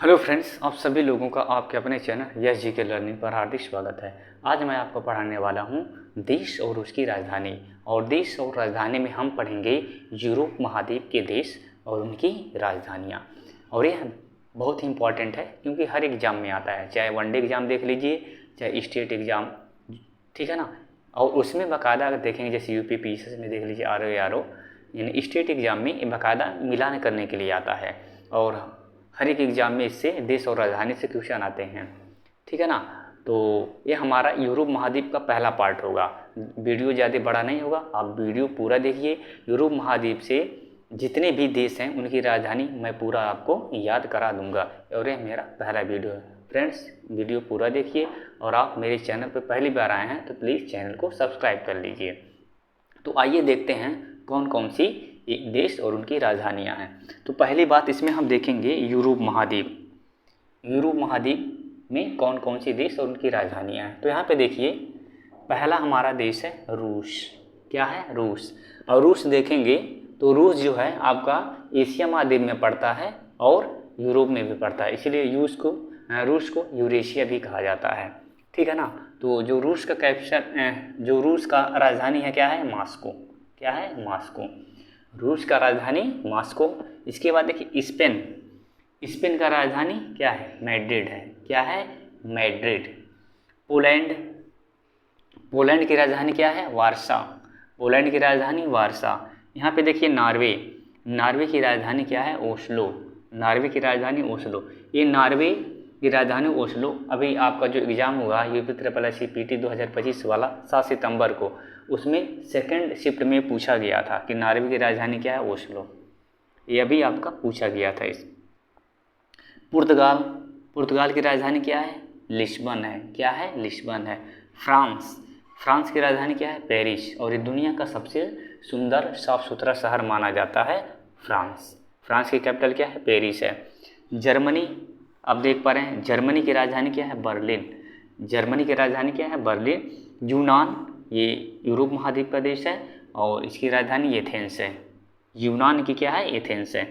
Hello friends, आप सभी लोगों का आपके अपने चैनल यस जी के लर्निंग पर हार्दिक स्वागत है। आज मैं आपको पढ़ाने वाला हूं देश और उसकी राजधानी। और देश और राजधानी में हम पढ़ेंगे यूरोप महाद्वीप के देश और उनकी राजधानियां। और यह बहुत ही इम्पॉर्टेंट है क्योंकि हर एग्ज़ाम में आता है, चाहे वनडे एग्ज़ाम देख लीजिए चाहे स्टेट एग्ज़ाम, ठीक है ना। और उसमें बाकायदा अगर देखेंगे जैसे यूपी पीसीएस में देख लीजिए आर यानी स्टेट एग्ज़ाम में बाकायदा मिलान करने के लिए आता है। और हर एक एग्ज़ाम में इससे देश और राजधानी से क्वेश्चन आते हैं, ठीक है ना। तो ये हमारा यूरोप महाद्वीप का पहला पार्ट होगा। वीडियो ज़्यादा बड़ा नहीं होगा, आप वीडियो पूरा देखिए। यूरोप महाद्वीप से जितने भी देश हैं उनकी राजधानी मैं पूरा आपको याद करा दूंगा और यह मेरा पहला वीडियो है। फ्रेंड्स, वीडियो पूरा देखिए और आप मेरे चैनल पर पहली बार आए हैं तो प्लीज़ चैनल को सब्सक्राइब कर लीजिए। तो आइए देखते हैं कौन कौन सी देश और उनकी राजधानियां हैं। तो पहली बात इसमें हम देखेंगे यूरोप महाद्वीप। यूरोप महाद्वीप में कौन कौन सी देश और उनकी राजधानियां हैं। तो यहाँ पे देखिए, पहला हमारा देश है रूस। क्या है? रूस। और रूस देखेंगे तो रूस जो है आपका एशिया महाद्वीप में पड़ता है और यूरोप में भी पड़ता है, इसलिए रूस को यूरेशिया भी कहा जाता है, ठीक है ना। तो जो रूस का राजधानी है क्या है? मॉस्को। क्या है? मॉस्को। रूस का राजधानी मॉस्को। इसके बाद देखिए स्पेन का राजधानी क्या है? मैड्रिड है। क्या है? मैड्रिड। पोलैंड की राजधानी क्या है? वारसा। पोलैंड की राजधानी वारसा। यहाँ पे देखिए नॉर्वे की राजधानी क्या है? ओस्लो। नॉर्वे की राजधानी ओस्लो। ये नॉर्वे की राजधानी ओस्लो अभी आपका जो एग्ज़ाम हुआ यूपी SSC PT 2025 वाला 7 सितंबर को, उसमें सेकंड शिफ्ट में पूछा गया था कि नॉर्वे की राजधानी क्या है? ओस्लो। ये अभी आपका पूछा गया था। इस पुर्तगाल की राजधानी क्या है? लिस्बन है। क्या है? लिस्बन है। फ्रांस की राजधानी क्या है? पेरिस। और ये दुनिया का सबसे सुंदर साफ सुथरा शहर माना जाता है फ्रांस की कैपिटल क्या है? पेरिस है। जर्मनी, आप देख पा रहे हैं जर्मनी की राजधानी क्या है? बर्लिन। जर्मनी की राजधानी क्या है? बर्लिन। यूनान, ये यूरोप महाद्वीप का देश है और इसकी राजधानी एथेंस है। यूनान की क्या है? एथेंस है।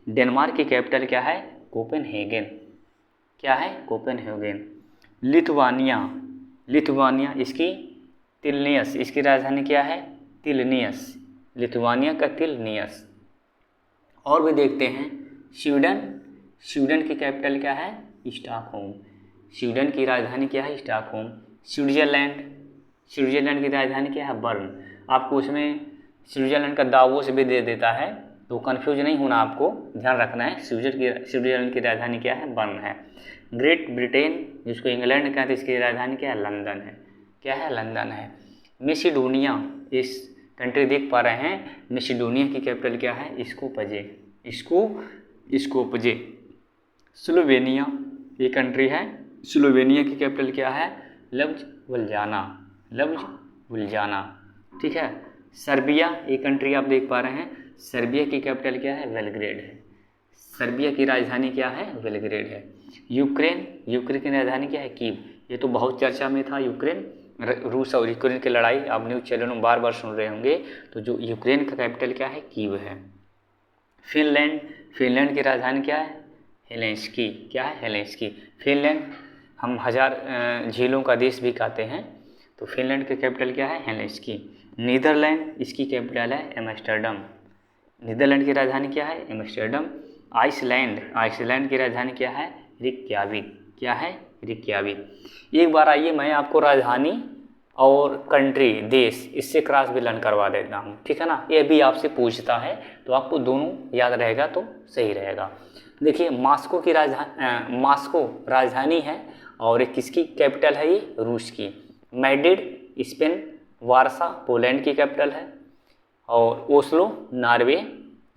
डेनमार्क की कैपिटल क्या है? कोपेनहेगन। क्या है? कोपेनहेगन। लिथुआनिया इसकी तिल्नियस, इसकी राजधानी क्या है? तिल्नियस। लिथुआनिया का तिल्नियस। और भी देखते हैं स्वीडन की कैपिटल क्या है? स्टॉकहोम। स्वीडन की राजधानी क्या है? स्टॉकहोम। स्विट्जरलैंड की राजधानी क्या है? बर्न। आपको उसमें स्विट्जरलैंड का दावोस भी दे देता है, तो कंफ्यूज नहीं होना, आपको ध्यान रखना है। स्विट्जरलैंड की राजधानी क्या है? बर्न है। ग्रेट ब्रिटेन, जिसको इंग्लैंड कहते हैं, इसकी राजधानी क्या है? लंदन है। क्या है? लंदन है। मेसिडोनिया, इस कंट्री देख पा रहे हैं, मेसिडोनिया की कैपिटल क्या है? स्कोपजे। स्लोवेनिया, ये कंट्री है, स्लोवेनिया की कैपिटल क्या है? लव्ज-वुल्जाना। ठीक है। सर्बिया, ये कंट्री आप देख पा रहे हैं, सर्बिया की कैपिटल क्या है? बेलग्रेड है। सर्बिया की राजधानी क्या है? बेलग्रेड है। यूक्रेन की राजधानी क्या है? कीव। ये तो बहुत चर्चा में था, यूक्रेन, रूस और यूक्रेन की लड़ाई, आप न्यूज़ चैनलों में बार बार सुन रहे होंगे। तो जो यूक्रेन का कैपिटल क्या है? कीव है। फिनलैंड की राजधानी क्या है? हेलेंस्की। क्या है? हेलेंस्की। फिनलैंड हम 1000 झीलों का देश भी कहते हैं, तो फिनलैंड की कैपिटल क्या है? हेलेंस्की। नीदरलैंड, इसकी कैपिटल है एम्स्टर्डम। नीदरलैंड की राजधानी क्या है? एम्स्टर्डम। आइसलैंड की राजधानी क्या है? रिक्याविक। क्या है? रिक्याविक। एक बार आइए मैं आपको राजधानी और कंट्री, देश, इससे क्रॉस भी लर्न करवा देता हूँ, ठीक है ना। ये भी आपसे पूछता है तो आपको दोनों याद रहेगा तो सही रहेगा। देखिए मॉस्को राजधानी है और एक किसकी कैपिटल है? ये रूस की। मैड्रिड स्पेन, वारसा पोलैंड की कैपिटल है, और Oslo Norway,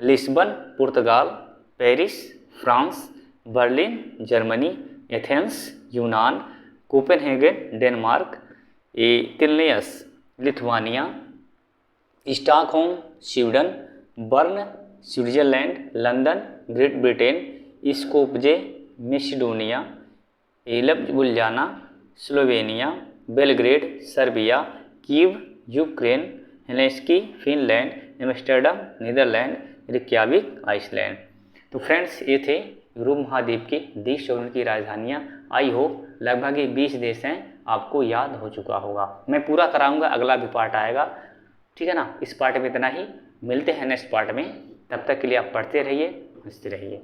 Lisbon Portugal, Paris France, Berlin Germany, Athens यूनान, Copenhagen Denmark, Vilnius Lithuania, Stockholm Sweden, Bern Switzerland, London Great Britain, Skopje Macedonia, Ljubljana Slovenia, Belgrade Serbia, Kiev Ukraine, Helsinki Finland, Amsterdam Netherlands, Reykjavik Iceland. तो friends, ये थे Europe महाद्वीप के देश और उनकी राजधानियाँ। I hope लगभग ये 20 देश हैं, आपको याद हो चुका होगा। मैं पूरा कराऊंगा, अगला भी पार्ट आएगा, ठीक है ना। इस पार्ट में इतना ही, मिलते हैं नेक्स्ट पार्ट में। तब तक के लिए आप पढ़ते रहिए, हंसते रहिए।